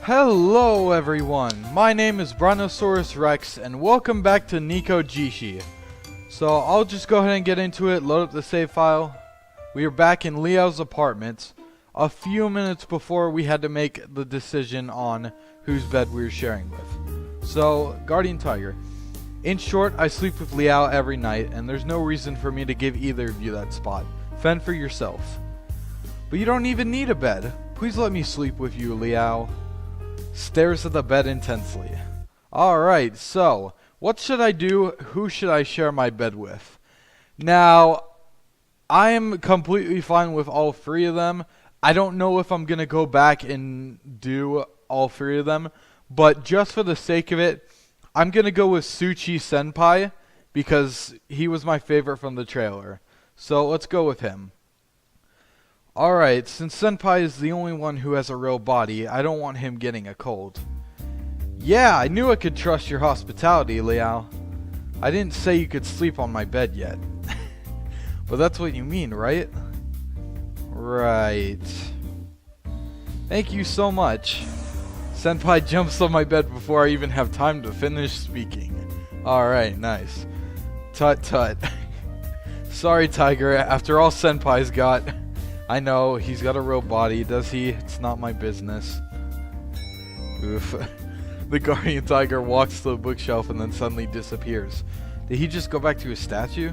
Hello everyone, my name is Brynosaurus-rex and welcome back to Nekojishi. So I'll just go ahead and get into it, load up the save file. We are back in Liao's apartment a few minutes before we had to make the decision on whose bed we were sharing with. So, Guardian Tiger. In short, I sleep with Liao every night and there's no reason for me to give either of you that spot. Fend for yourself. But you don't even need a bed. Please let me sleep with you, Liao. Stares at the bed intensely. Alright, so, what should I do? Who should I share my bed with? Now, I am completely fine with all three of them. I don't know if I'm going to go back and do all three of them, but just for the sake of it, I'm going to go with Tsuchi Senpai, because he was my favorite from the trailer. So, let's go with him. Alright, since Senpai is the only one who has a real body, I don't want him getting a cold. Yeah, I knew I could trust your hospitality, Liao. I didn't say you could sleep on my bed yet. But that's what you mean, right? Right. Thank you so much. Senpai jumps on my bed before I even have time to finish speaking. Alright, nice. Tut tut. Sorry, Tiger, after all Senpai's got... I know, he's got a real body, does he? It's not my business. Oof. The Guardian Tiger walks to the bookshelf and then suddenly disappears. Did he just go back to his statue?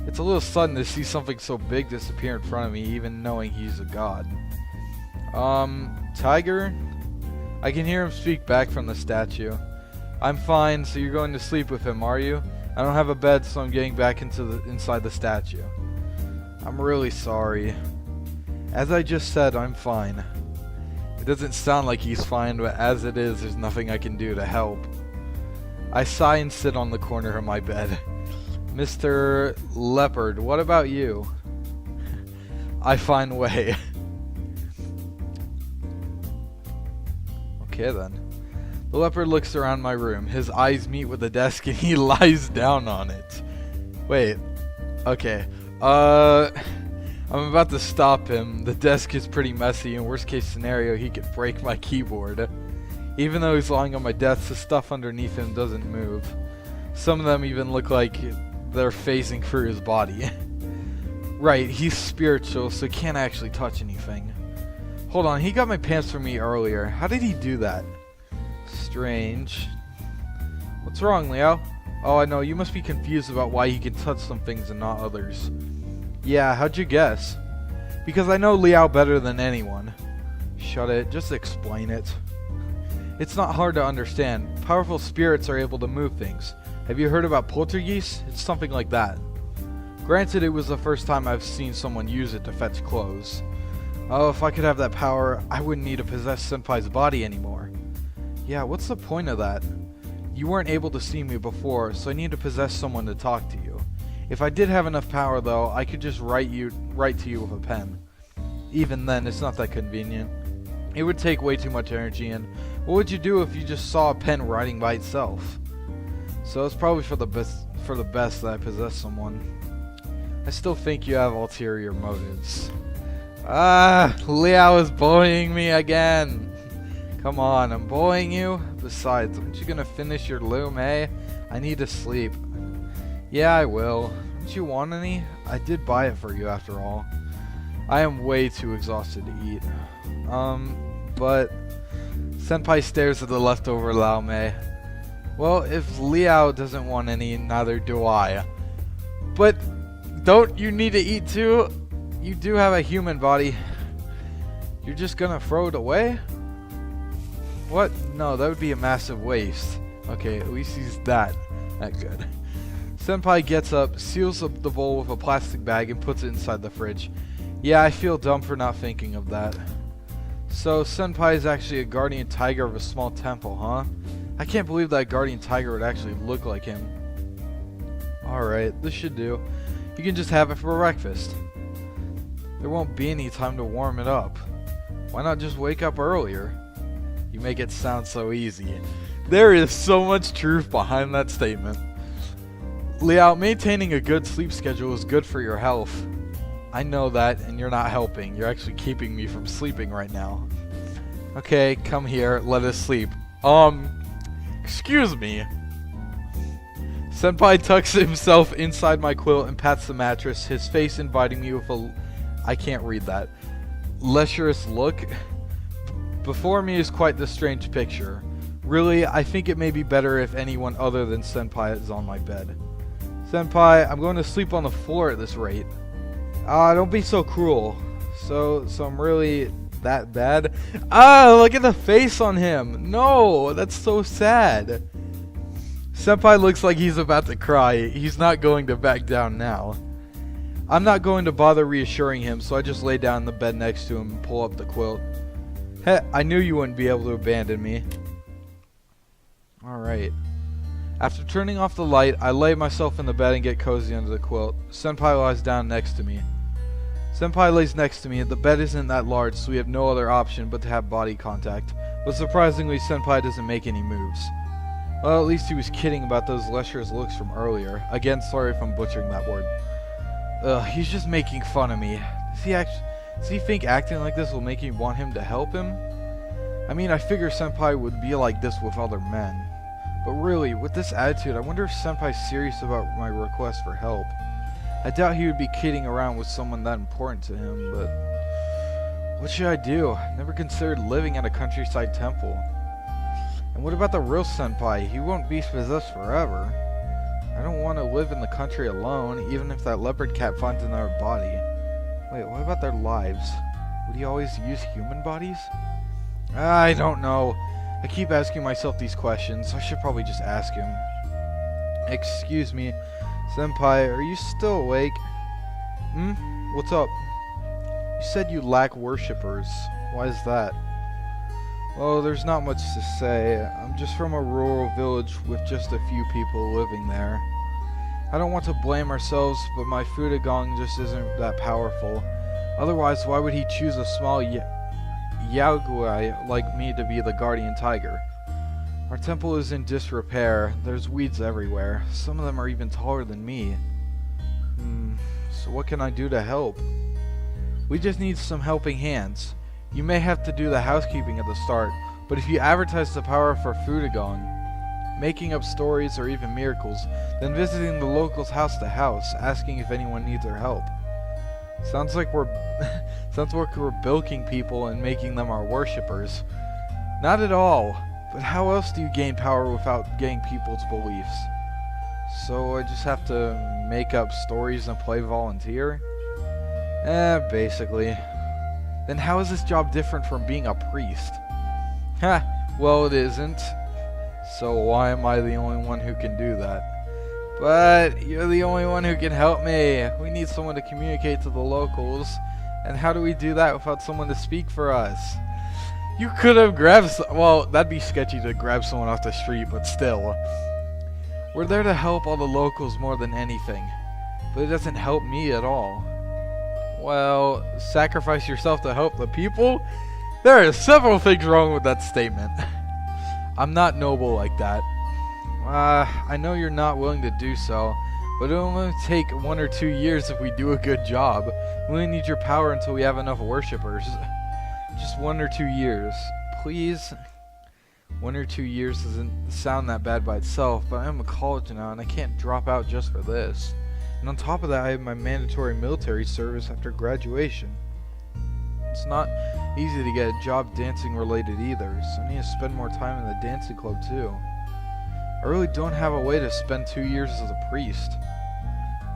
It's a little sudden to see something so big disappear in front of me, even knowing he's a god. Tiger? I can hear him speak back from the statue. I'm fine, so you're going to sleep with him, are you? I don't have a bed, so I'm getting back inside the statue. I'm really sorry. As I just said, I'm fine. It doesn't sound like he's fine, but as it is, there's nothing I can do to help. I sigh and sit on the corner of my bed. Mr. Leopard, what about you? I find way. Okay then. The leopard looks around my room. His eyes meet with the desk and he lies down on it. Wait. Okay. I'm about to stop him. The desk is pretty messy. In worst case scenario, he could break my keyboard. Even though he's lying on my desk, the stuff underneath him doesn't move. Some of them even look like they're phasing through his body. Right, he's spiritual, so he can't actually touch anything. Hold on, he got my pants for me earlier. How did he do that? Strange. What's wrong, Leo? Oh, I know, you must be confused about why he can touch some things and not others. Yeah, how'd you guess? Because I know Liao better than anyone. Shut it, just explain it. It's not hard to understand. Powerful spirits are able to move things. Have you heard about poltergeist? It's something like that. Granted, it was the first time I've seen someone use it to fetch clothes. Oh, if I could have that power, I wouldn't need to possess Senpai's body anymore. Yeah, what's the point of that? You weren't able to see me before, so I need to possess someone to talk to you. If I did have enough power, though, I could just write to you with a pen. Even then, it's not that convenient. It would take way too much energy, and what would you do if you just saw a pen writing by itself? So it's probably for the best that I possess someone. I still think you have ulterior motives. Ah, Liao is bullying me again. Come on, I'm bullying you? Besides, aren't you gonna finish your loom, eh? I need to sleep. Yeah, I will. Don't you want any? I did buy it for you after all. I am way too exhausted to eat. But... Senpai stares at the leftover Lao Mei. Well, if Liao doesn't want any, neither do I. But don't you need to eat too? You do have a human body. You're just gonna throw it away? What? No, that would be a massive waste. Okay, at least he's that good. Senpai gets up, seals up the bowl with a plastic bag, and puts it inside the fridge. Yeah, I feel dumb for not thinking of that. So, Senpai is actually a guardian tiger of a small temple, huh? I can't believe that guardian tiger would actually look like him. Alright, this should do. You can just have it for breakfast. There won't be any time to warm it up. Why not just wake up earlier? You make it sound so easy. There is so much truth behind that statement. Liao, maintaining a good sleep schedule is good for your health. I know that, and you're not helping. You're actually keeping me from sleeping right now. Okay, come here. Let us sleep. Excuse me. Senpai tucks himself inside my quilt and pats the mattress, his face inviting me with a... I can't read that. Lecherous look. Before me is quite the strange picture. Really, I think it may be better if anyone other than Senpai is on my bed. Senpai, I'm going to sleep on the floor at this rate. Don't be so cruel. So I'm really that bad? Look at the face on him. No, that's so sad. Senpai looks like he's about to cry. He's not going to back down now. I'm not going to bother reassuring him, so I just lay down in the bed next to him and pull up the quilt. Heh, I knew you wouldn't be able to abandon me. Alright. After turning off the light, I lay myself in the bed and get cozy under the quilt. Senpai lies down next to me. Senpai lays next to me. The bed isn't that large, so we have no other option but to have body contact. But surprisingly, Senpai doesn't make any moves. Well, at least he was kidding about those lecherous looks from earlier. Again, sorry if I'm butchering that word. He's just making fun of me. Does he think acting like this will make me want him to help him? I mean, I figure Senpai would be like this with other men. But really, with this attitude, I wonder if Senpai's serious about my request for help. I doubt he would be kidding around with someone that important to him, but... what should I do? I never considered living at a countryside temple. And what about the real Senpai? He won't be possessed forever. I don't want to live in the country alone, even if that leopard cat finds another body. Wait, what about their lives? Would he always use human bodies? I don't know. I keep asking myself these questions. I should probably just ask him. Excuse me, Senpai, are you still awake? What's up? You said you lack worshippers. Why is that? Well, there's not much to say. I'm just from a rural village with just a few people living there. I don't want to blame ourselves, but my Fudagong just isn't that powerful. Otherwise, why would he choose a small Yaogui like me to be the guardian tiger? Our temple is in disrepair. There's weeds everywhere. Some of them are even taller than me. So what can I do to help? We just need some helping hands. You may have to do the housekeeping at the start, but if you advertise the power for Fudagong, making up stories or even miracles, then visiting the locals house to house, asking if anyone needs our help. Sounds like we're bilking people and making them our worshippers. Not at all. But how else do you gain power without getting people's beliefs? So I just have to make up stories and play volunteer? Basically. Then how is this job different from being a priest? Well, it isn't. So why am I the only one who can do that? But you're the only one who can help me. We need someone to communicate to the locals. And how do we do that without someone to speak for us? You could have grabbed well, that'd be sketchy to grab someone off the street, but still. We're there to help all the locals more than anything. But it doesn't help me at all. Well, sacrifice yourself to help the people? There are several things wrong with that statement. I'm not noble like that. I know you're not willing to do so, but it'll only take 1 or 2 years if we do a good job. We only need your power until we have enough worshippers. Just 1 or 2 years. Please? 1 or 2 years doesn't sound that bad by itself, but I'm a college now and I can't drop out just for this. And on top of that, I have my mandatory military service after graduation. It's not easy to get a job dancing related either, so I need to spend more time in the dancing club too. I really don't have a way to spend 2 years as a priest.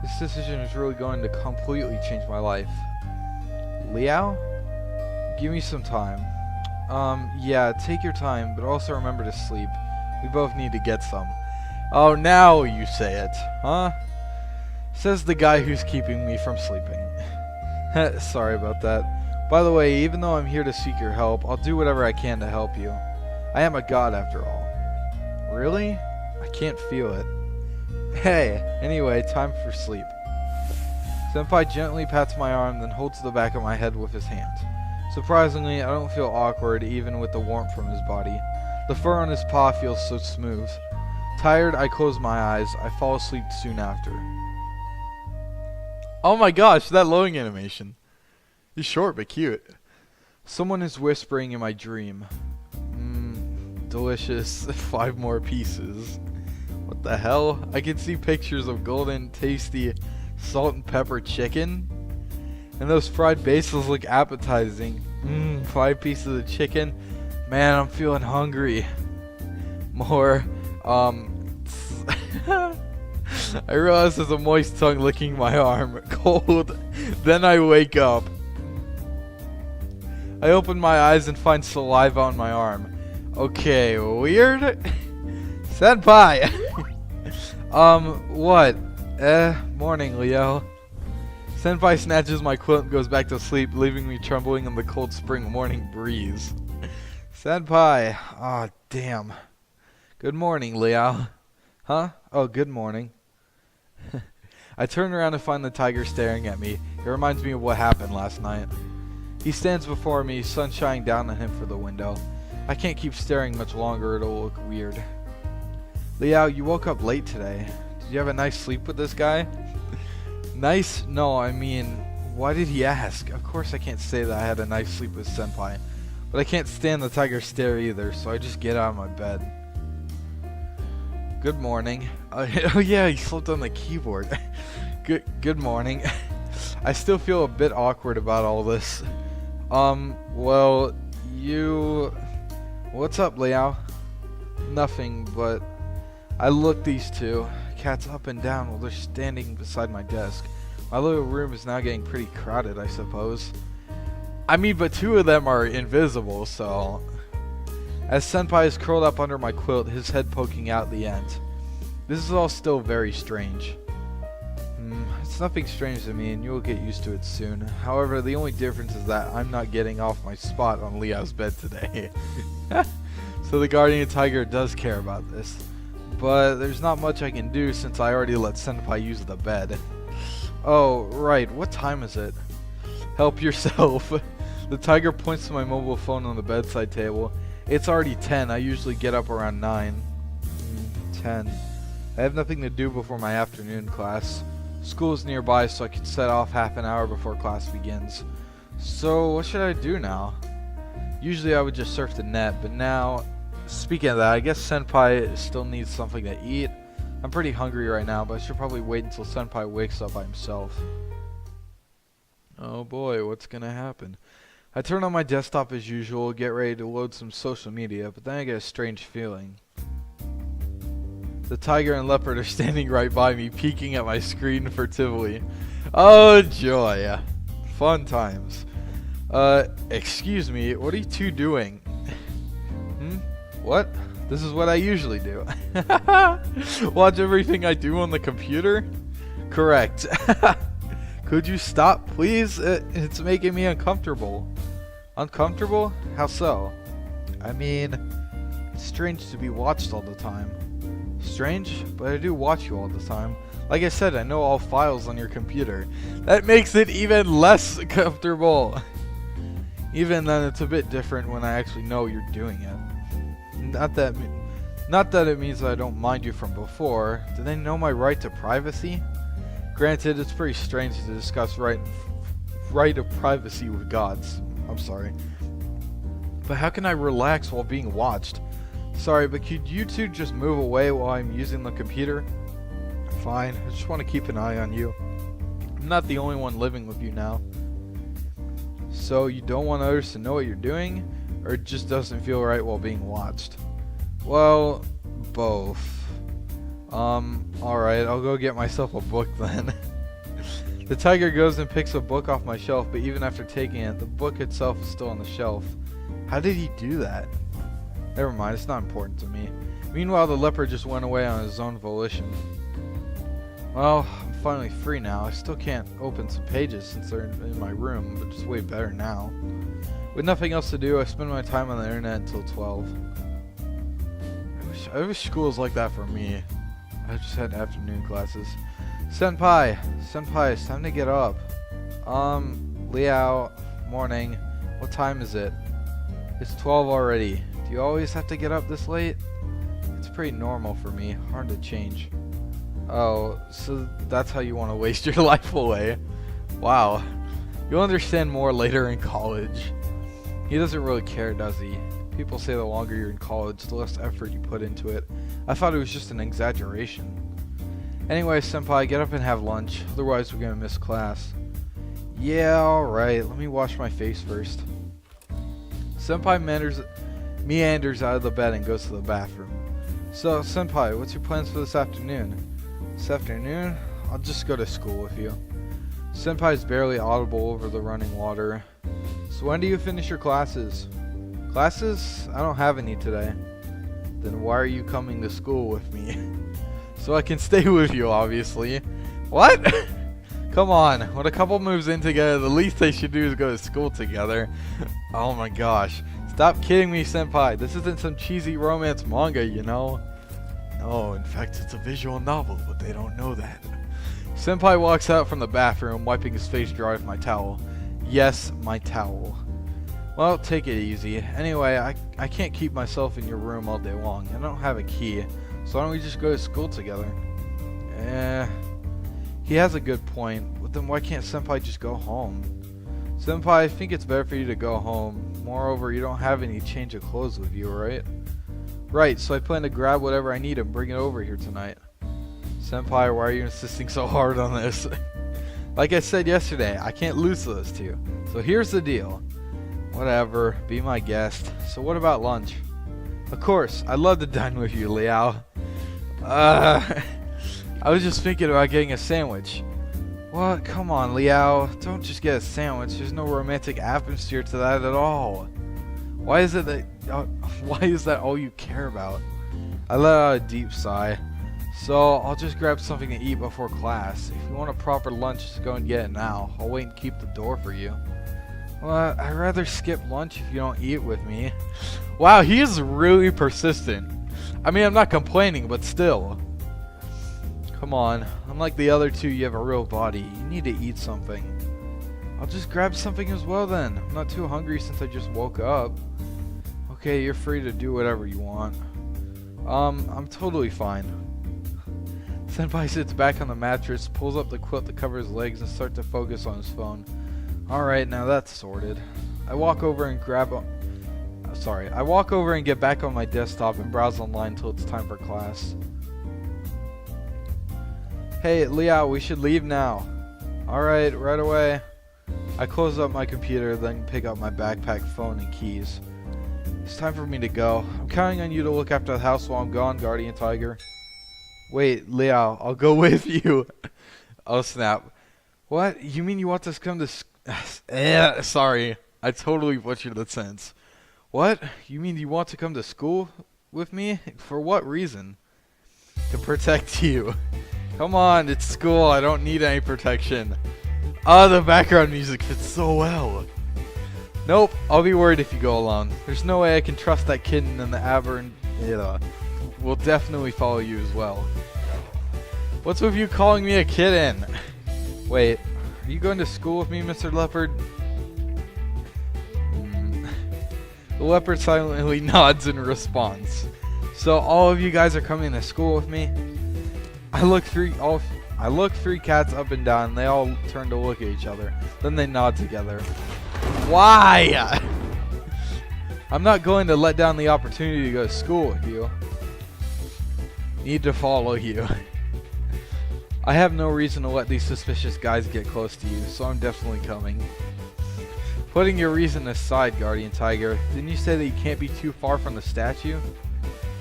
This decision is really going to completely change my life. Liao? Give me some time. Yeah, take your time, but also remember to sleep. We both need to get some. Oh, now you say it, huh? Says the guy who's keeping me from sleeping. Sorry about that. By the way, even though I'm here to seek your help, I'll do whatever I can to help you. I am a god after all. Really? I can't feel it. Hey, anyway, time for sleep. Senpai gently pats my arm, then holds the back of my head with his hand. Surprisingly, I don't feel awkward even with the warmth from his body. The fur on his paw feels so smooth. Tired, I close my eyes. I fall asleep soon after. Oh my gosh, that loading animation. He's short but cute. Someone is whispering in my dream. Delicious. 5 more pieces. What the hell? I can see pictures of golden, tasty salt and pepper chicken. And those fried basils look appetizing. 5 pieces of chicken. Man, I'm feeling hungry. More. I realize there's a moist tongue licking my arm. Cold. Then I wake up. I open my eyes and find saliva on my arm. Okay, weird. Senpai! What? Morning, Leo. Senpai snatches my quilt and goes back to sleep, leaving me trembling in the cold spring morning breeze. Senpai! Aw, damn. Good morning, Leo. Huh? Oh, good morning. I turn around and find the tiger staring at me. It reminds me of what happened last night. He stands before me, sun shining down on him through the window. I can't keep staring much longer, it'll look weird. Liao, you woke up late today. Did you have a nice sleep with this guy? Nice? No, I mean, why did he ask? Of course I can't say that I had a nice sleep with Senpai. But I can't stand the tiger stare either, so I just get out of my bed. Good morning. Oh yeah, he slipped on the keyboard. Good morning. I still feel a bit awkward about all this. Well, what's up, Liao? Nothing, but I look these two cats up and down while they're standing beside my desk. My little room is now getting pretty crowded, I suppose. I mean, but 2 of them are invisible, so... As Senpai is curled up under my quilt, his head poking out the end. This is all still very strange. It's nothing strange to me, and you will get used to it soon. However, the only difference is that I'm not getting off my spot on Leo's bed today. So the guardian tiger does care about this. But there's not much I can do since I already let Senpai use the bed. Oh, right. What time is it? Help yourself. The tiger points to my mobile phone on the bedside table. It's already 10. I usually get up around 9. 10. I have nothing to do before my afternoon class. School is nearby, so I can set off half an hour before class begins. So, what should I do now? Usually I would just surf the net, but now, speaking of that, I guess Senpai still needs something to eat. I'm pretty hungry right now, but I should probably wait until Senpai wakes up by himself. Oh boy, what's gonna happen? I turn on my desktop as usual, get ready to load some social media, but then I get a strange feeling. The tiger and leopard are standing right by me, peeking at my screen furtively. Oh joy. Fun times. Excuse me, what are you two doing? What? This is what I usually do. Watch everything I do on the computer? Correct. Could you stop, please? It's making me uncomfortable. Uncomfortable? How so? I mean, it's strange to be watched all the time. Strange, but I do watch you all the time. Like I said, I know all files on your computer. That makes it even less comfortable. Even then, it's a bit different when I actually know you're doing it. Not that it means that I don't mind you from before. Do they know my right to privacy? Granted, it's pretty strange to discuss right of privacy with gods. I'm sorry. But how can I relax while being watched? Sorry, but could you two just move away while I'm using the computer? Fine, I just want to keep an eye on you. I'm not the only one living with you now. So you don't want others to know what you're doing? Or it just doesn't feel right while being watched? Well, both. Alright, I'll go get myself a book then. The tiger goes and picks a book off my shelf, but even after taking it, the book itself is still on the shelf. How did he do that? Never mind, it's not important to me. Meanwhile, the leopard just went away on his own volition. Well, I'm finally free now. I still can't open some pages since they're in my room, but it's way better now. With nothing else to do, I spend my time on the internet until 12. I wish school was like that for me. I just had afternoon classes. Senpai, it's time to get up. Liao, morning. What time is it? It's 12 already. Do you always have to get up this late? It's pretty normal for me. Hard to change. Oh, so that's how you want to waste your life away. Wow. You'll understand more later in college. He doesn't really care, does he? People say the longer you're in college, the less effort you put into it. I thought it was just an exaggeration. Anyway, Senpai, get up and have lunch. Otherwise, we're gonna miss class. Yeah, alright. Let me wash my face first. Senpai meanders out of the bed and goes to the bathroom. So, Senpai, what's your plans for this afternoon? This afternoon? I'll just go to school with you. Senpai is barely audible over the running water. So when do you finish your classes? Classes? I don't have any today. Then why are you coming to school with me? So I can stay with you, obviously. What? Come on. When a couple moves in together, the least they should do is go to school together. Oh my gosh. Stop kidding me, Senpai. This isn't some cheesy romance manga, you know? No, in fact, it's a visual novel, but they don't know that. Senpai walks out from the bathroom, wiping his face dry with my towel. Yes, my towel. Well, take it easy. Anyway, I can't keep myself in your room all day long. I don't have a key, so why don't we just go to school together? He has a good point. But then why can't Senpai just go home? Senpai, I think it's better for you to go home. Moreover, you don't have any change of clothes with you, right? Right, so I plan to grab whatever I need and bring it over here tonight. Senpai, why are you insisting so hard on this? Like I said yesterday, I can't lose to those two. So here's the deal. Whatever, be my guest. So what about lunch? Of course, I'd love to dine with you, Liao. I was just thinking about getting a sandwich. What? Come on, Liao. Don't just get a sandwich. There's no romantic atmosphere to that at all. Why is that all you care about? I let out a deep sigh. So, I'll just grab something to eat before class. If you want a proper lunch, just go and get it now. I'll wait and keep the door for you. Well, I'd rather skip lunch if you don't eat with me. Wow, he is really persistent. I mean, I'm not complaining, but still. Come on. Unlike the other two, you have a real body. You need to eat something. I'll just grab something as well then. I'm not too hungry since I just woke up. Okay, you're free to do whatever you want. I'm totally fine. Senpai sits back on the mattress, pulls up the quilt to cover his legs, and starts to focus on his phone. Alright, now that's sorted. I walk over and get back on my desktop and browse online until it's time for class. Hey, Liao, we should leave now. Alright, right away. I close up my computer, then pick up my backpack, phone, and keys. It's time for me to go. I'm counting on you to look after the house while I'm gone, Guardian Tiger. Wait, Liao, I'll go with you. Oh, snap. What? You mean you want us to come to sorry. I totally butchered the sentence. What? You mean you want to come to school with me? For what reason? To protect you. Come on, it's school. I don't need any protection. Oh, the background music fits so well. Nope, I'll be worried if you go alone. There's no way I can trust that kitten and the aberrant will definitely follow you as well. What's with you calling me a kitten? Wait, are you going to school with me, Mr. Leopard? The leopard silently nods in response. So all of you guys are coming to school with me? I look three cats up and down, and they all turn to look at each other. Then they nod together. Why? I'm not going to let down the opportunity to go to school with you. Need to follow you. I have no reason to let these suspicious guys get close to you, so I'm definitely coming. Putting your reason aside, Guardian Tiger, didn't you say that you can't be too far from the statue?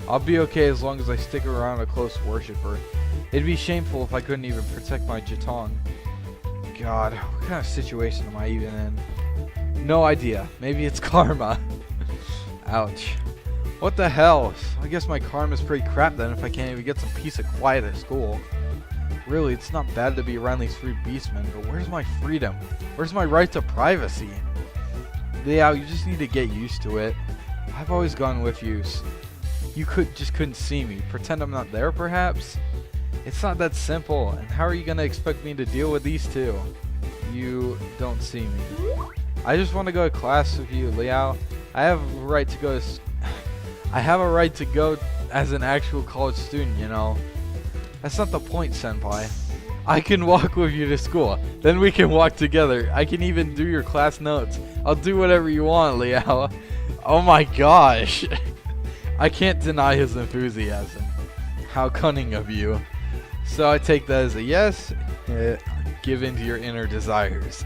I'll be okay as long as I stick around a close worshiper. It'd be shameful if I couldn't even protect my Jitong. God, what kind of situation am I even in? No idea. Maybe it's karma. Ouch. What the hell? I guess my karma's pretty crap then if I can't even get some peace and quiet at school. Really, it's not bad to be around these three beastmen, but where's my freedom? Where's my right to privacy? Yeah, you just need to get used to it. I've always gone with you. You just couldn't see me. Pretend I'm not there, perhaps? It's not that simple, and how are you going to expect me to deal with these two? You don't see me. I just want to go to class with you, Liao. I have a right to go as an actual college student, you know. That's not the point, Senpai. I can walk with you to school. Then we can walk together. I can even do your class notes. I'll do whatever you want, Liao. Oh my gosh. I can't deny his enthusiasm. How cunning of you. So I take that as a yes. Give in to your inner desires.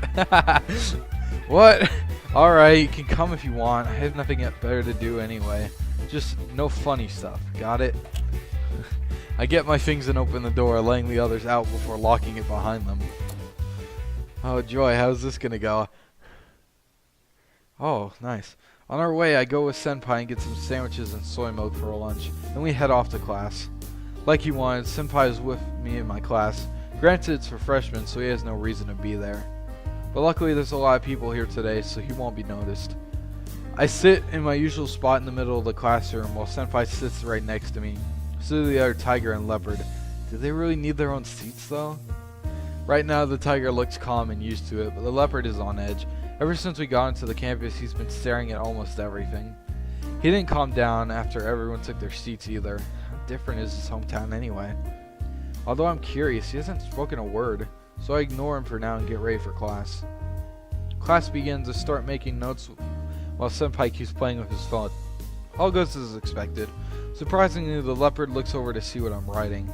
What? Alright, you can come if you want. I have nothing better to do anyway. Just no funny stuff. Got it? I get my things and open the door, letting the others out before locking it behind them. Oh joy, how's this gonna go? Oh, nice. On our way, I go with Senpai and get some sandwiches and soy milk for lunch. Then we head off to class. Like he wanted, Senpai is with me in my class. Granted, it's for freshmen, so he has no reason to be there. But luckily, there's a lot of people here today, so he won't be noticed. I sit in my usual spot in the middle of the classroom, while Senpai sits right next to me. So do the other tiger and leopard. Do they really need their own seats though? Right now the tiger looks calm and used to it, but the leopard is on edge. Ever since we got into the campus, he's been staring at almost everything. He didn't calm down after everyone took their seats either. How different is his hometown anyway? Although I'm curious, he hasn't spoken a word, so I ignore him for now and get ready for class. Class begins. I start making notes while Senpai keeps playing with his phone. All goes as expected. Surprisingly, the leopard looks over to see what I'm writing.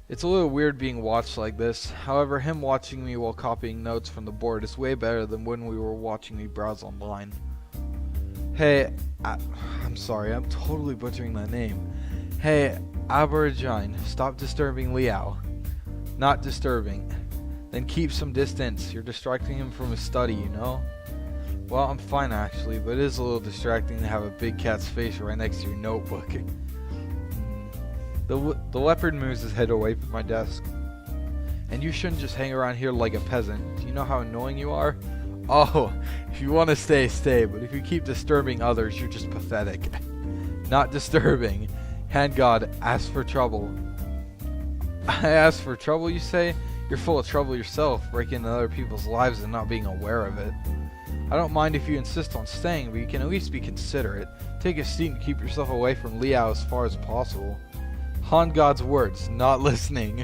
It's a little weird being watched like this. However, him watching me while copying notes from the board is way better than when we were watching me browse online. Hey, I'm sorry, I'm totally butchering that name. Hey, Aborigine, stop disturbing Liao. Not disturbing. Then keep some distance. You're distracting him from his study, you know? Well, I'm fine actually, but it is a little distracting to have a big cat's face right next to your notebook. The leopard moves his head away from my desk. And you shouldn't just hang around here like a peasant. Do you know how annoying you are? Oh, if you want to stay, stay, but if you keep disturbing others, you're just pathetic. Not disturbing. Hand God, ask for trouble. I ask for trouble, you say? You're full of trouble yourself, breaking into other people's lives and not being aware of it. I don't mind if you insist on staying, but you can at least be considerate. Take a seat and keep yourself away from Liao as far as possible. Han God's words, not listening.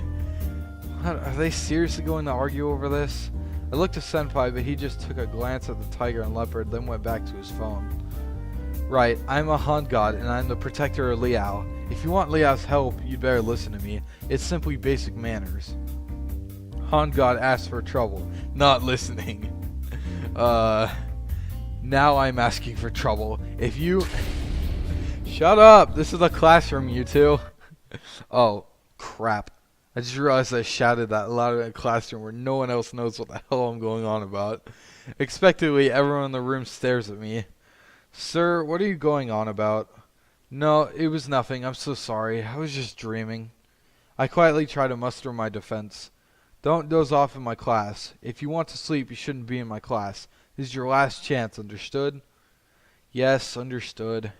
What, are they seriously going to argue over this? I looked to Senpai, but he just took a glance at the tiger and leopard, then went back to his phone. Right, I'm a Han God, and I'm the protector of Liao. If you want Liao's help, you'd better listen to me. It's simply basic manners. Han God asks for trouble, not listening. Now I'm asking for trouble. If you... Shut up! This is a classroom, you two. Oh, crap. I just realized I shouted that loud in a classroom where no one else knows what the hell I'm going on about. Expectedly, everyone in the room stares at me. Sir, what are you going on about? No, it was nothing. I'm so sorry. I was just dreaming. I quietly try to muster my defense. Don't doze off in my class. If you want to sleep, you shouldn't be in my class. This is your last chance, understood? Yes, understood.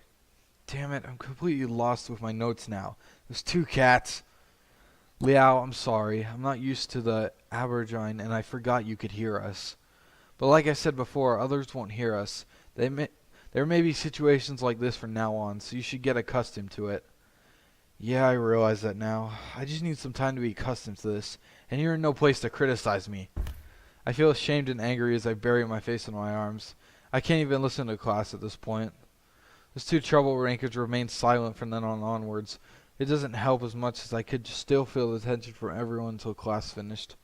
Damn it, I'm completely lost with my notes now. There's two cats. Liao, I'm sorry. I'm not used to the Aborigine, and I forgot you could hear us. But like I said before, others won't hear us. There may be situations like this from now on, so you should get accustomed to it. Yeah, I realize that now. I just need some time to be accustomed to this, and you're in no place to criticize me. I feel ashamed and angry as I bury my face in my arms. I can't even listen to class at this point. Those two troublemakers remained silent from then on onwards. It doesn't help as much as I could still feel the tension from everyone until class finished.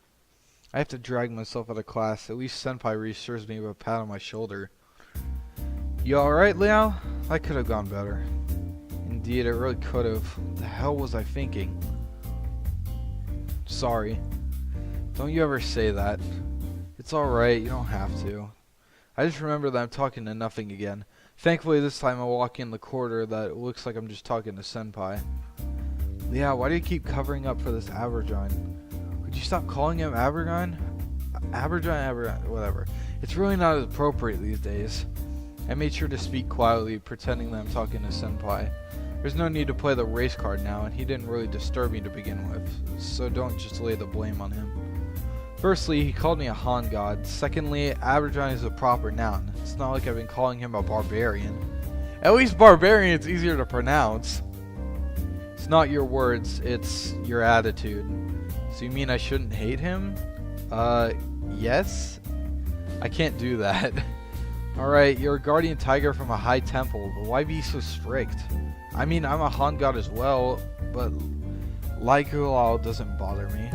I have to drag myself out of class. At least Senpai reassures me with a pat on my shoulder. You alright, Liao? I could have gone better. Indeed, I really could have. What the hell was I thinking? Sorry. Don't you ever say that. It's alright, you don't have to. I just remember that I'm talking to nothing again. Thankfully, this time I walk in the corridor that it looks like I'm just talking to Senpai. Liao, why do you keep covering up for this Aborigine? Could you stop calling him Aborigine? Aborigine, whatever. It's really not appropriate these days. I made sure to speak quietly, pretending that I'm talking to Senpai. There's no need to play the race card now, and he didn't really disturb me to begin with, so don't just lay the blame on him. Firstly, he called me a Han God. Secondly, Aborigine is a proper noun. It's not like I've been calling him a barbarian. At least barbarian's easier to pronounce. It's not your words, it's your attitude. So you mean I shouldn't hate him? Yes? I can't do that. Alright, you're a guardian tiger from a high temple, but why be so strict? I mean, I'm a Han god as well, but Laikulal doesn't bother me.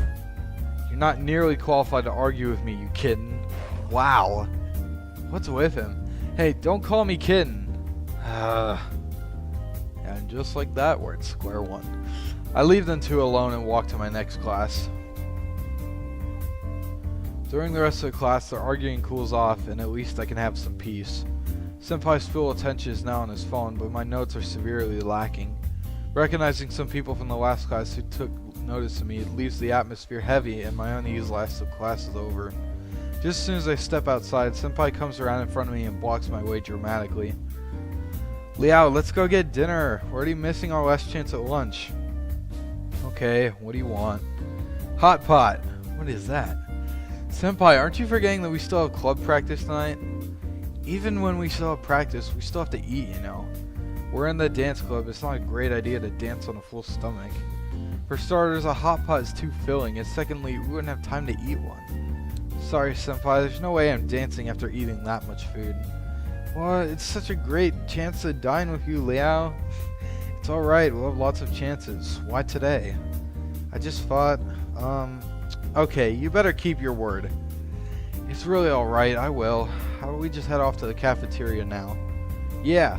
You're not nearly qualified to argue with me, you kitten. Wow. What's with him? Hey, don't call me kitten. And just like that, we're at square one. I leave them two alone and walk to my next class. During the rest of the class, their arguing cools off, and at least I can have some peace. Senpai's full attention is now on his phone, but my notes are severely lacking. Recognizing some people from the last class who took notice of me, it leaves the atmosphere heavy, and my unease lasts till class is over. Just as soon as I step outside, Senpai comes around in front of me and blocks my way dramatically. Liao, let's go get dinner. We're already missing our last chance at lunch. Okay, what do you want? Hot pot. What is that? Senpai, aren't you forgetting that we still have club practice tonight? Even when we still have practice, we still have to eat, you know. We're in the dance club. It's not a great idea to dance on a full stomach. For starters, a hot pot is too filling, and secondly, we wouldn't have time to eat one. Sorry, Senpai, there's no way I'm dancing after eating that much food. Well, it's such a great chance to dine with you, Liao. It's alright, we'll have lots of chances. Why today? I just thought, okay, you better keep your word. It's really alright, I will. How about we just head off to the cafeteria now? Yeah.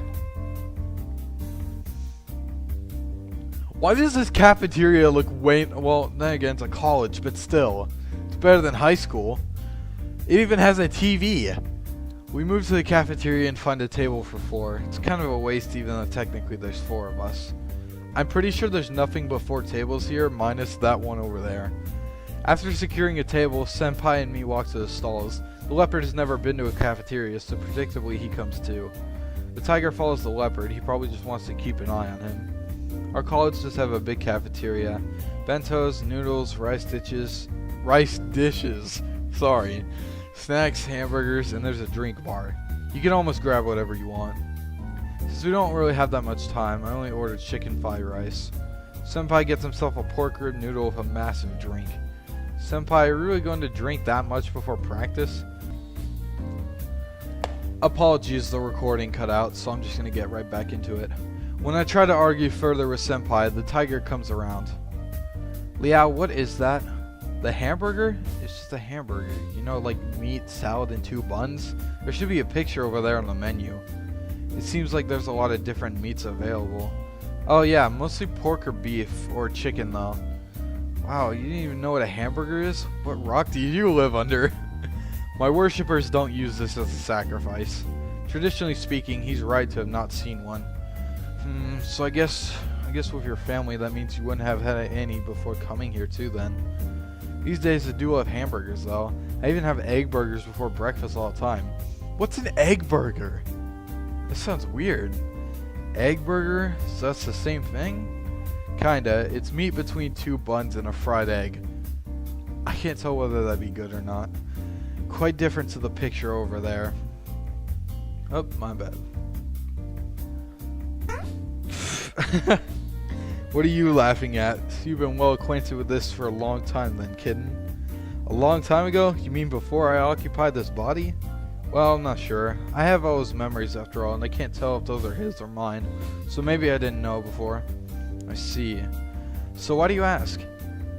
Why does this cafeteria look way... Well, then again, it's a college, but still. It's better than high school. It even has a TV. We move to the cafeteria and find a table for 4. It's kind of a waste even though technically there's 4 of us. I'm pretty sure there's nothing but 4 tables here, minus that one over there. After securing a table, Senpai and me walk to the stalls. The leopard has never been to a cafeteria, so predictably he comes too. The tiger follows the leopard. He probably just wants to keep an eye on him. Our college does have a big cafeteria. Bentos, noodles, rice dishes, sorry, snacks, hamburgers, and there's a drink bar. You can almost grab whatever you want. Since we don't really have that much time, I only ordered chicken fried rice. Senpai gets himself a pork rib noodle with a massive drink. Senpai, are you really going to drink that much before practice? Apologies, the recording cut out, so I'm just going to get right back into it. When I try to argue further with Senpai, the tiger comes around. Liao, what is that? The hamburger? It's just a hamburger. You know, like meat, salad, and 2 buns? There should be a picture over there on the menu. It seems like there's a lot of different meats available. Oh yeah, mostly pork or beef, or chicken though. Wow, you didn't even know what a hamburger is? What rock do you live under? My worshippers don't use this as a sacrifice. Traditionally speaking, he's right to have not seen one. So I guess with your family that means you wouldn't have had any before coming here too then. These days I do love hamburgers though. I even have egg burgers before breakfast all the time. What's an egg burger? This sounds weird. Egg burger? So that's the same thing? Kinda. It's meat between 2 buns and a fried egg. I can't tell whether that'd be good or not. Quite different to the picture over there. Oh, my bad. What are you laughing at? You've been well acquainted with this for a long time then, kitten. A long time ago? You mean before I occupied this body? Well, I'm not sure. I have all his memories after all, and I can't tell if those are his or mine. So maybe I didn't know before. I see. So why do you ask?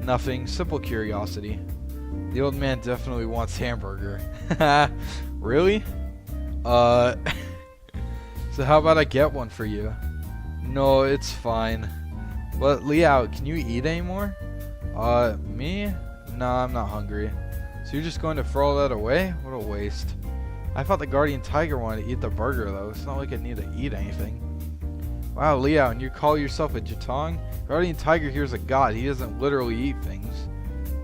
Nothing. Simple curiosity. The old man definitely wants hamburger. Really? So how about I get one for you? No, it's fine. But Liao, can you eat anymore? Me? Nah, I'm not hungry. So you're just going to throw all that away? What a waste. I thought the guardian tiger wanted to eat the burger though. It's not like I need to eat anything. Wow, Liao, and you call yourself a Jitong? Guardian tiger here is a god. He doesn't literally eat things.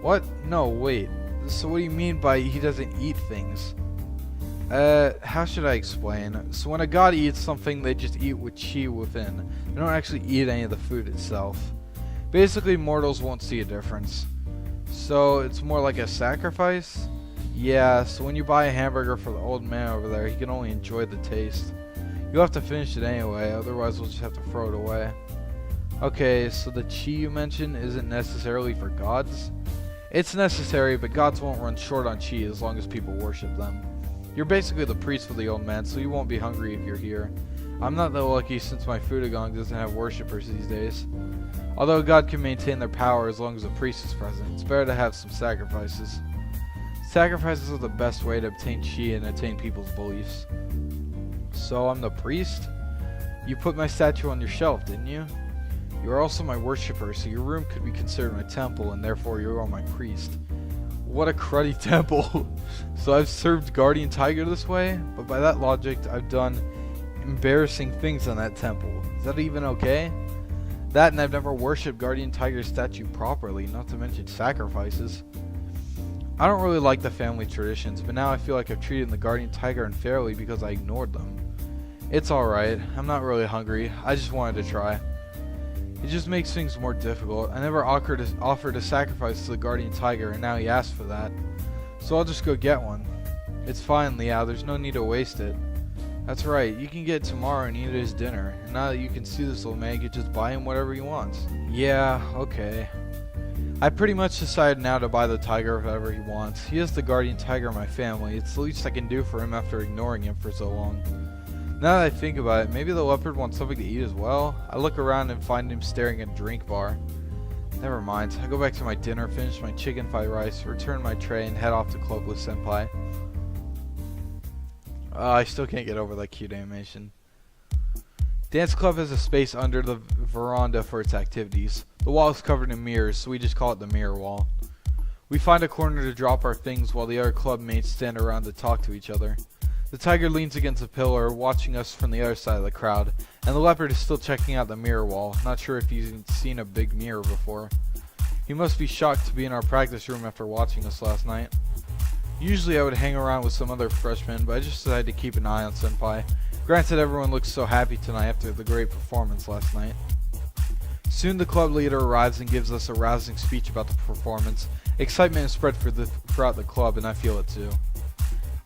What? No, wait. So what do you mean by he doesn't eat things? How should I explain? So when a god eats something, they just eat with chi within. They don't actually eat any of the food itself. Basically, mortals won't see a difference. So it's more like a sacrifice? Yeah, so when you buy a hamburger for the old man over there, he can only enjoy the taste. You'll have to finish it anyway, otherwise we'll just have to throw it away. Okay, so the chi you mentioned isn't necessarily for gods? It's necessary, but gods won't run short on chi as long as people worship them. You're basically the priest for the old man, so you won't be hungry if you're here. I'm not that lucky since my Fudagong doesn't have worshippers these days. Although God can maintain their power as long as a priest is present, it's better to have some sacrifices. Sacrifices are the best way to obtain chi and attain people's beliefs. So I'm the priest? You put my statue on your shelf, didn't you? You are also my worshipper, so your room could be considered my temple, and therefore you are my priest. What a cruddy temple. So I've served Guardian Tiger this way, but by that logic, I've done embarrassing things in that temple. Is that even okay? That, and I've never worshipped Guardian Tiger's statue properly, not to mention sacrifices. I don't really like the family traditions, but now I feel like I've treated the Guardian Tiger unfairly because I ignored them. It's alright, I'm not really hungry, I just wanted to try. It just makes things more difficult. I never offered a sacrifice to the Guardian Tiger, and now he asked for that. So I'll just go get one. It's fine, Liao, there's no need to waste it. That's right, you can get it tomorrow and eat it as dinner. And now that you can see this little man, you can just buy him whatever he wants. Yeah, okay. I pretty much decided now to buy the tiger whatever he wants. He is the Guardian Tiger of my family. It's the least I can do for him after ignoring him for so long. Now that I think about it, maybe the leopard wants something to eat as well. I look around and find him staring at a drink bar. Never mind. I go back to my dinner, finish my chicken fried rice, return my tray, and head off to club with Senpai. I still can't get over that cute animation. Dance club has a space under the veranda for its activities. The wall is covered in mirrors, so we just call it the mirror wall. We find a corner to drop our things while the other club mates stand around to talk to each other. The tiger leans against a pillar, watching us from the other side of the crowd, and the leopard is still checking out the mirror wall, not sure if he's seen a big mirror before. He must be shocked to be in our practice room after watching us last night. Usually I would hang around with some other freshmen, but I just decided to keep an eye on Senpai. Granted, everyone looks so happy tonight after the great performance last night. Soon the club leader arrives and gives us a rousing speech about the performance. Excitement is spread throughout the club, and I feel it too.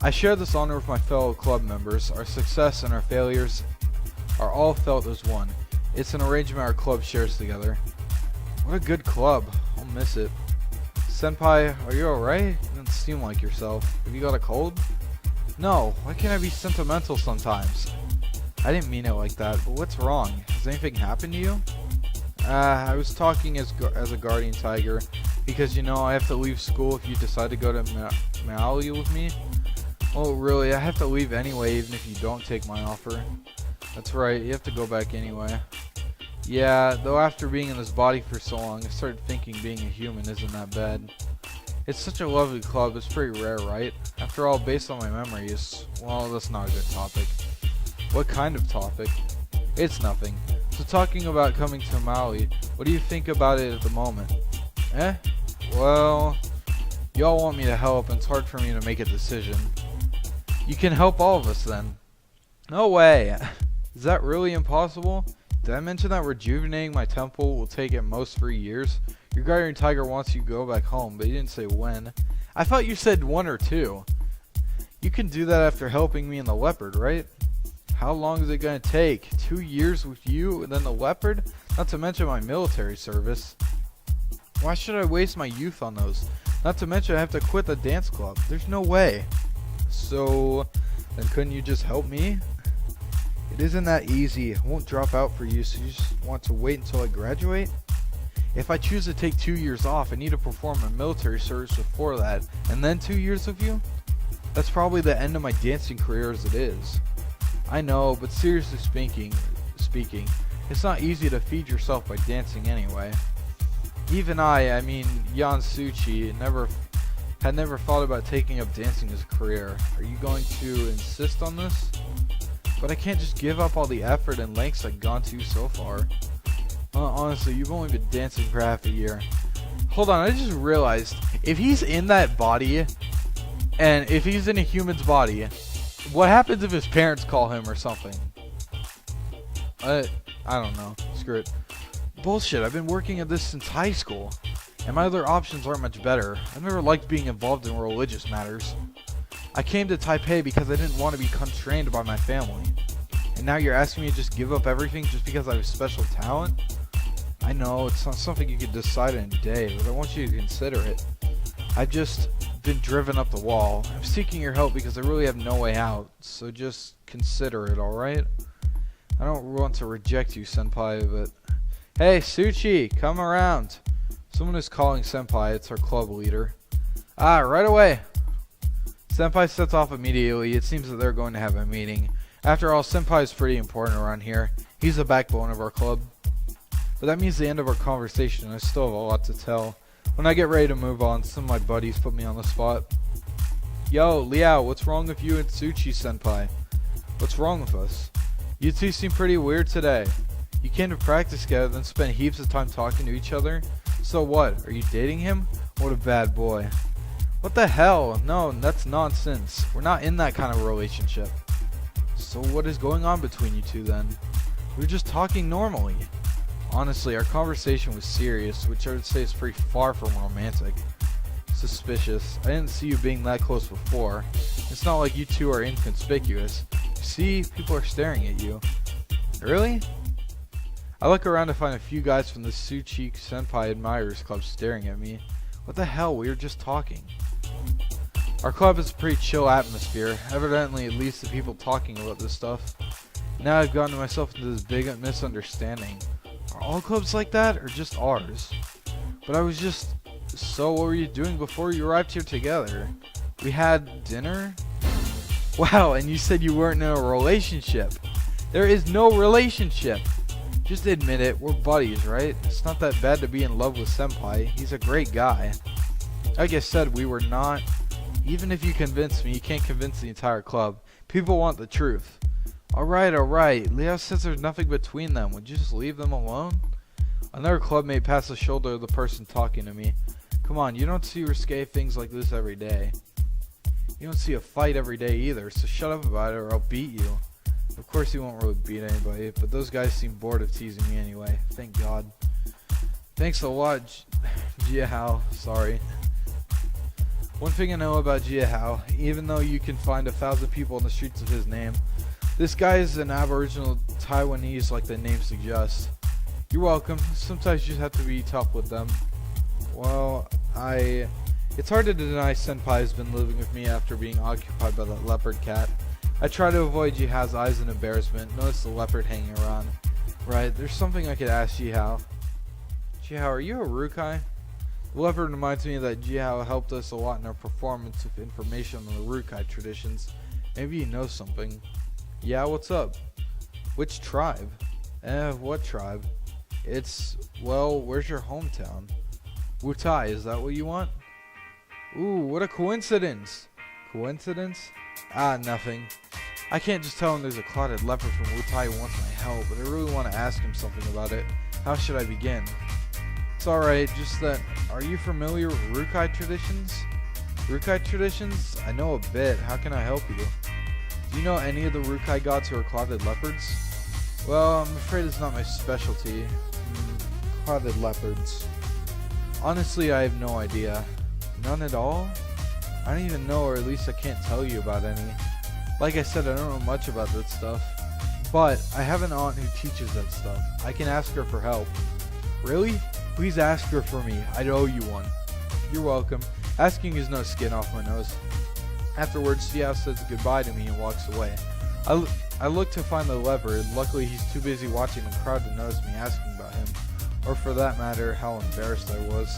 I share this honor with my fellow club members. Our success and our failures are all felt as one. It's an arrangement our club shares together. What a good club. I'll miss it. Senpai, are you alright? You don't seem like yourself. Have you got a cold? No, why can't I be sentimental sometimes? I didn't mean it like that, but what's wrong? Has anything happened to you? I was talking as a Guardian Tiger, because you know I have to leave school if you decide to go to Maui with me. Oh really, I have to leave anyway even if you don't take my offer. That's right, you have to go back anyway. Yeah, though after being in this body for so long, I started thinking being a human isn't that bad. It's such a lovely club, it's pretty rare, right? After all, based on my memories, well, that's not a good topic. What kind of topic? It's nothing. So talking about coming to Maui, what do you think about it at the moment? Well, y'all want me to help and it's hard for me to make a decision. You can help all of us then. No way! Is that really impossible? Did I mention that rejuvenating my temple will take at most 3 years? Your Guardian Tiger wants you to go back home, but he didn't say when. I thought you said 1 or 2. You can do that after helping me and the leopard, right? How long is it going to take? 2 years with you and then the leopard? Not to mention my military service. Why should I waste my youth on those? Not to mention I have to quit the dance club. There's no way. So, then couldn't you just help me? It isn't that easy. I won't drop out for you, so you just want to wait until I graduate? If I choose to take 2 years off, I need to perform a military service before that, and then 2 years with you? That's probably the end of my dancing career as it is. I know, but seriously speaking, it's not easy to feed yourself by dancing anyway. Even I mean Yan Suchi, had never thought about taking up dancing as a career. Are you going to insist on this? But I can't just give up all the effort and lengths I've gone to so far. Honestly, you've only been dancing for half a year. Hold on, I just realized, if he's in that body, and if he's in a human's body, what happens if his parents call him or something? I don't know. Screw it. Bullshit, I've been working at this since high school, and my other options aren't much better. I've never liked being involved in religious matters. I came to Taipei because I didn't want to be constrained by my family. And now you're asking me to just give up everything just because I have special talent? I know, it's not something you can decide in a day, but I want you to consider it. I've just been driven up the wall. I'm seeking your help because I really have no way out, so just consider it, alright? I don't want to reject you, Senpai, but... Hey, Suchi, come around. Someone is calling Senpai. It's our club leader. Ah, right away. Senpai sets off immediately. It seems that they're going to have a meeting. After all, Senpai is pretty important around here. He's the backbone of our club. But that means the end of our conversation. I still have a lot to tell. When I get ready to move on, some of my buddies put me on the spot. Yo, Liao, what's wrong with you and Suchi, Senpai? What's wrong with us? You two seem pretty weird today. You came to practice together, then spent heaps of time talking to each other? So what? Are you dating him? What a bad boy. What the hell? No, that's nonsense. We're not in that kind of relationship. So what is going on between you two then? We were just talking normally. Honestly, our conversation was serious, which I would say is pretty far from romantic. Suspicious. I didn't see you being that close before. It's not like you two are inconspicuous. See, people are staring at you. Really? I look around to find a few guys from the Suchi Senpai Admirers Club staring at me. What the hell, we were just talking. Our club is a pretty chill atmosphere. Evidently, at least the people talking about this stuff. Now I've gotten myself into this big misunderstanding. Are all clubs like that, or just ours? But I was just... So what were you doing before you arrived here together? We had dinner? Wow, and you said you weren't in a relationship. There is no relationship. Just admit it, we're buddies, right? It's not that bad to be in love with Senpai. He's a great guy. Like I said, we were not. Even if you convince me, you can't convince the entire club. People want the truth. Alright. Leo says there's nothing between them. Would you just leave them alone? Another clubmate passed the shoulder of the person talking to me. Come on, you don't see risque things like this every day. You don't see a fight every day either, so shut up about it or I'll beat you. Of course he won't really beat anybody, but those guys seem bored of teasing me anyway. Thank God. Thanks a lot, Jiahao. Sorry. One thing I know about Jiahao, even though you can find 1,000 people in the streets of his name, this guy is an aboriginal Taiwanese like the name suggests. You're welcome. Sometimes you just have to be tough with them. Well, it's hard to deny Senpai has been living with me after being occupied by that leopard cat. I try to avoid Jihao's eyes in embarrassment. Notice the leopard hanging around. Right, there's something I could ask Jihao. Jihao, are you a Rukai? The leopard reminds me that Jihao helped us a lot in our performance with information on the Rukai traditions. Maybe you know something. Yeah, what's up? Which tribe? What tribe? Well, where's your hometown? Wutai, is that what you want? Ooh, what a coincidence. Coincidence? Ah, nothing. I can't just tell him there's a clouded leopard from Wutai who wants my help, but I really want to ask him something about it. How should I begin? It's alright, just that, are you familiar with Rukai traditions? Rukai traditions? I know a bit. How can I help you? Do you know any of the Rukai gods who are clouded leopards? Well, I'm afraid it's not my specialty. Clouded leopards. Honestly, I have no idea. None at all? I don't even know, or at least I can't tell you about any. Like I said, I don't know much about that stuff. But I have an aunt who teaches that stuff. I can ask her for help. Really? Please ask her for me. I'd owe you one. You're welcome. Asking is no skin off my nose. Afterwards, Xiao says goodbye to me and walks away. I look to find the leopard. Luckily, he's too busy watching the crowd to notice me asking about him. Or for that matter, how embarrassed I was.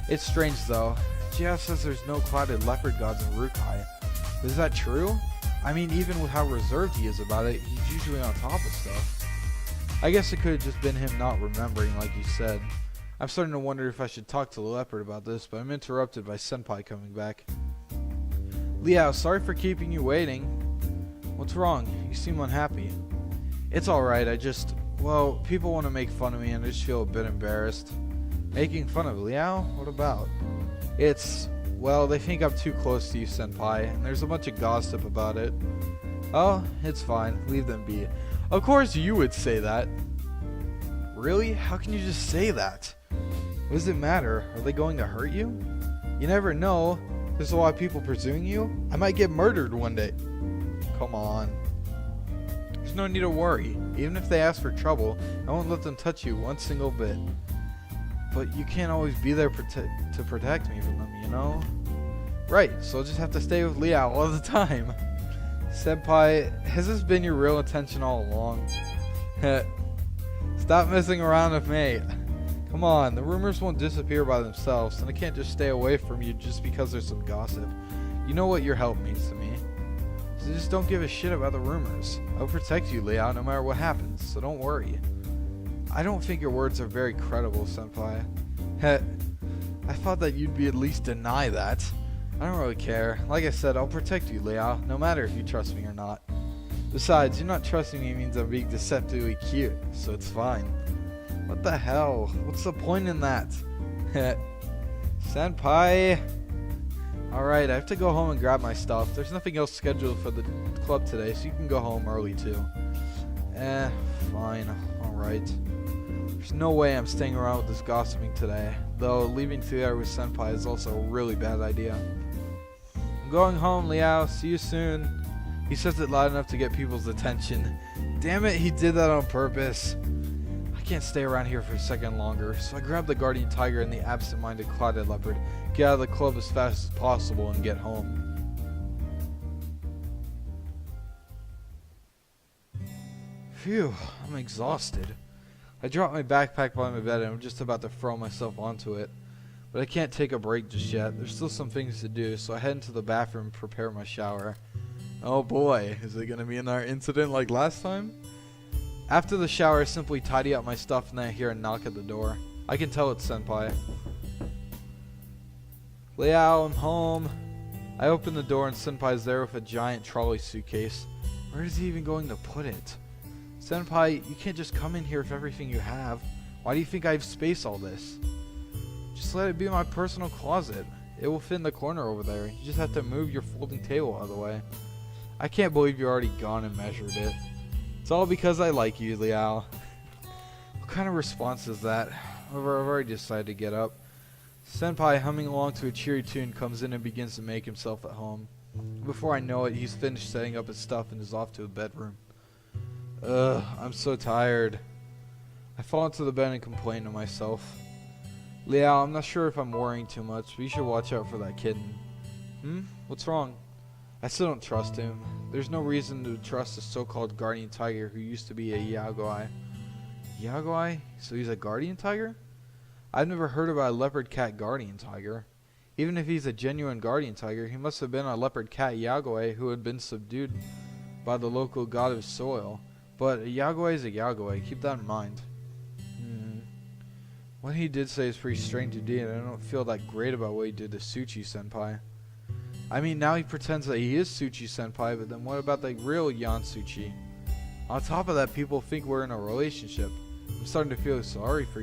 It's strange though. Xiao says there's no clouded leopard gods in Rukai. Is that true? I mean, even with how reserved he is about it, he's usually on top of stuff. I guess it could have just been him not remembering like you said. I'm starting to wonder if I should talk to the leopard about this, but I'm interrupted by Senpai coming back. Liao, sorry for keeping you waiting. What's wrong? You seem unhappy. It's alright, well, people want to make fun of me and I just feel a bit embarrassed. Making fun of Liao? What about? Well, they think I'm too close to you, Senpai, and there's a bunch of gossip about it. Oh, it's fine. Leave them be. Of course you would say that. Really? How can you just say that? What does it matter? Are they going to hurt you? You never know. There's a lot of people pursuing you. I might get murdered one day. Come on. There's no need to worry. Even if they ask for trouble, I won't let them touch you one single bit. But you can't always be there to protect me from them, you know? Right, so I'll just have to stay with Liao all the time. Senpai, has this been your real intention all along? Stop messing around with me. Come on, the rumors won't disappear by themselves, and I can't just stay away from you just because there's some gossip. You know what your help means to me. So just don't give a shit about the rumors. I'll protect you, Liao, no matter what happens, so don't worry. I don't think your words are very credible, Senpai. I thought that you'd be at least deny that. I don't really care. Like I said, I'll protect you, Liao, no matter if you trust me or not. Besides, you not trusting me means I'm being deceptively cute, so it's fine. What the hell? What's the point in that? Senpai! Alright, I have to go home and grab my stuff. There's nothing else scheduled for the club today, so you can go home early too. Fine. Alright. There's no way I'm staying around with this gossiping today, though leaving together with Senpai is also a really bad idea. I'm going home, Liao. See you soon. He says it loud enough to get people's attention. Damn it, he did that on purpose. I can't stay around here for a second longer, so I grab the guardian tiger and the absent-minded clouded leopard, get out of the club as fast as possible, and get home. Phew, I'm exhausted. I dropped my backpack by my bed and I'm just about to throw myself onto it. But I can't take a break just yet. There's still some things to do, so I head into the bathroom and prepare my shower. Oh boy, is it going to be another incident like last time? After the shower, I simply tidy up my stuff and then I hear a knock at the door. I can tell it's Senpai. Liao, I'm home. I open the door and Senpai's there with a giant trolley suitcase. Where is he even going to put it? Senpai, you can't just come in here with everything you have. Why do you think I have space all this? Just let it be my personal closet. It will fit in the corner over there. You just have to move your folding table out of the way. I can't believe you're already gone and measured it. It's all because I like you, Liao. What kind of response is that? However, I've already decided to get up. Senpai, humming along to a cheery tune, comes in and begins to make himself at home. Before I know it, he's finished setting up his stuff and is off to a bedroom. Ugh, I'm so tired. I fall into the bed and complain to myself. Liao, I'm not sure if I'm worrying too much, but you should watch out for that kitten. What's wrong? I still don't trust him. There's no reason to trust a so-called guardian tiger who used to be a Yaguai. Yaguai? So he's a guardian tiger? I've never heard about a leopard cat guardian tiger. Even if he's a genuine guardian tiger, he must have been a leopard cat Yaguai who had been subdued by the local god of soil. But a Yaguai is a Yaguai, keep that in mind. What he did say is pretty strange indeed, and I don't feel that great about what he did to Tsuchi-senpai. I mean, now he pretends that he is Tsuchi-senpai, but then what about the real Yan-Tsuchi? On top of that, people think we're in a relationship. I'm starting to feel sorry for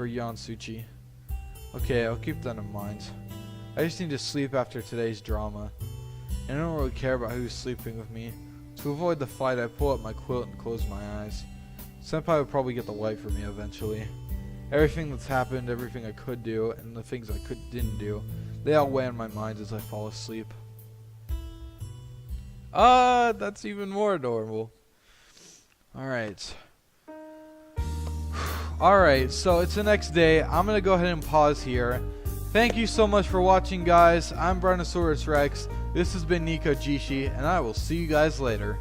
Yan-Tsuchi. Okay, I'll keep that in mind. I just need to sleep after today's drama. And I don't really care about who's sleeping with me. To avoid the fight, I pull up my quilt and close my eyes. Senpai would probably get the light for me eventually. Everything that's happened, everything I could do, and the things I didn't do, they all weigh on my mind as I fall asleep. That's even more adorable. Alright. Alright, so it's the next day. I'm going to go ahead and pause here. Thank you so much for watching, guys. I'm Brynosaurus-rex. This has been Nekojishi, and I will see you guys later.